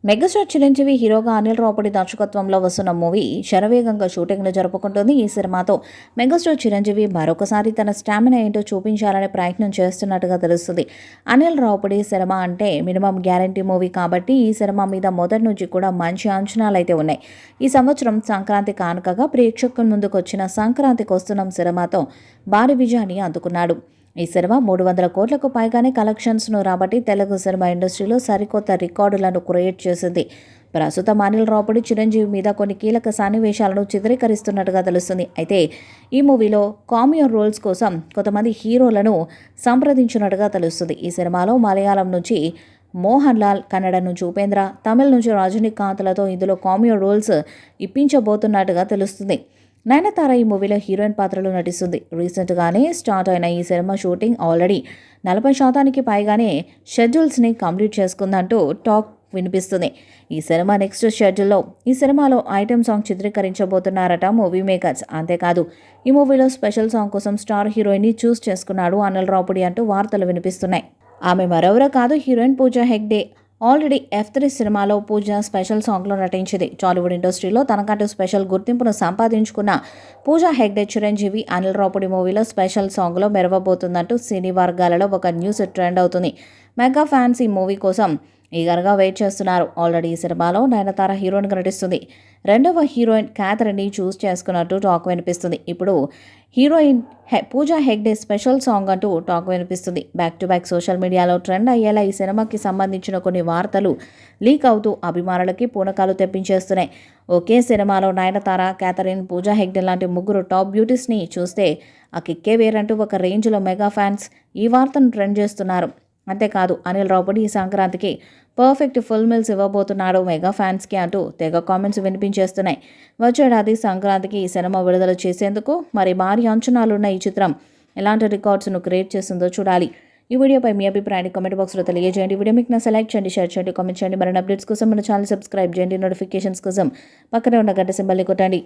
Megastar Chiranjeevi హీరోగా అనిల్ రావుపూడి దర్శకత్వంలో వస్తున్న మూవీ శరవేగంగా షూటింగ్ను జరుపుకుంటుంది. ఈ సినిమాతో మెగాస్టార్ చిరంజీవి మరొకసారి తన స్టామినా ఏంటో చూపించాలనే ప్రయత్నం చేస్తున్నట్టుగా తెలుస్తుంది. అనిల్ రావుపూడి సినిమా అంటే మినిమం గ్యారంటీ మూవీ కాబట్టి ఈ సినిమా మీద మొదటి నుంచి కూడా మంచి అంచనాలు అయితే ఉన్నాయి. ఈ సంవత్సరం సంక్రాంతి కానుకగా ప్రేక్షకుల ముందుకు వచ్చిన సంక్రాంతికి వస్తున్న సినిమాతో భారీ విజయాన్ని అందుకున్నాడు. ఈ సినిమా 300 కోట్లకు పైగానే కలెక్షన్స్ను రాబట్టి తెలుగు సినిమా ఇండస్ట్రీలో సరికొత్త రికార్డులను క్రియేట్ చేసింది. ప్రస్తుతం అనిల్ రావుపూడి చిరంజీవి మీద కొన్ని కీలక సన్నివేశాలను చిత్రీకరిస్తున్నట్టుగా తెలుస్తుంది. అయితే ఈ మూవీలో కామియో రోల్స్ కోసం కొంతమంది హీరోలను సంప్రదించినట్టుగా తెలుస్తుంది. ఈ సినిమాలో మలయాళం నుంచి మోహన్ లాల్, కన్నడ నుంచి ఉపేంద్ర, తమిళ నుంచి రజనీకాంత్లతో ఇందులో కామియో రోల్స్ ఇప్పించబోతున్నట్టుగా తెలుస్తుంది. నయనతార ఈ మూవీలో హీరోయిన్ పాత్రలో నటిస్తుంది. రీసెంట్గానే స్టార్ట్ అయిన ఈ సినిమా షూటింగ్ ఆల్రెడీ 40% పైగానే షెడ్యూల్స్ని కంప్లీట్ చేసుకుందంటూ టాక్ వినిపిస్తుంది. ఈ సినిమా నెక్స్ట్ షెడ్యూల్లో ఈ సినిమాలో ఐటెం సాంగ్ చిత్రీకరించబోతున్నారట మూవీ మేకర్స్. అంతేకాదు ఈ మూవీలో స్పెషల్ సాంగ్ కోసం స్టార్ హీరోయిన్ని చూస్ చేసుకున్నాడు అనిల్ రావుపూడి అంటూ వార్తలు వినిపిస్తున్నాయి. ఆమె మరెవరో కాదు, heroine Pooja Hegde. Already F3 సినిమాలో పూజ స్పెషల్ సాంగ్లో నటించింది. టాలీవుడ్ ఇండస్ట్రీలో తనకంటూ స్పెషల్ గుర్తింపును సంపాదించుకున్న పూజా హెగ్డే చిరంజీవి అనిల్ రావుపూడి మూవీలో స్పెషల్ సాంగ్లో మెరవబోతుందంటూ సినీ వర్గాలలో ఒక న్యూస్ ట్రెండ్ అవుతుంది. మెగా ఫ్యాన్స్ ఈ మూవీ కోసం ఈగర్గా వెయిట్ చేస్తున్నారు. ఆల్రెడీ ఈ సినిమాలో నయనతార హీరోయిన్గా నటిస్తుంది. రెండవ హీరోయిన్ క్యాథరిన్ని చూస్ చేసుకున్నట్టు టాక్ వినిపిస్తుంది. ఇప్పుడు heroine Pooja Hegde special song అంటూ టాక్ వినిపిస్తుంది. బ్యాక్ టు బ్యాక్ సోషల్ మీడియాలో ట్రెండ్ అయ్యేలా ఈ సినిమాకి సంబంధించిన కొన్ని వార్తలు లీక్ అవుతూ అభిమానులకి పూనకాలు తెప్పించేస్తున్నాయి. ఒకే సినిమాలో నయనతార, క్యాథరిన్, పూజా హెగ్డే లాంటి ముగ్గురు టాప్ బ్యూటీస్ని చూస్తే ఆ కిక్కే వేరంటూ ఒక రేంజ్లో మెగా ఫ్యాన్స్ ఈ వార్తను ట్రెండ్ చేస్తున్నారు. అంతేకాదు అనిల్ రావుపూడి ఈ సంక్రాంతికి పర్ఫెక్ట్ ఫుల్ మీల్స్ ఇవ్వబోతున్నాడు మెగా ఫ్యాన్స్కి అంటూ తెగ కామెంట్స్ వినిపించేస్తున్నాయి. వచ్చేడాది సంక్రాంతికి ఈ సినిమా విడుదల చేసేందుకు మరి భారీ అంచనాలున్న ఈ చిత్రం ఎలాంటి రికార్డ్స్ను క్రియేట్ చేస్తుందో చూడాలి. ఈ వీడియోపై మీ అభిప్రాయాన్ని కామెంట్ బాక్స్లో తెలియజేయండి. వీడియో మీకు సెలెక్ట్ చేయండి, షేర్ చేయండి, కామెంట్ చేయండి. మరిన్ని అప్డేట్స్ కోసం మన ఛానల్ సబ్స్క్రైబ్ చేయండి. నోటిఫికేషన్స్ కోసం పక్కనే ఉన్న గంట సింబల్ని కొట్టండి.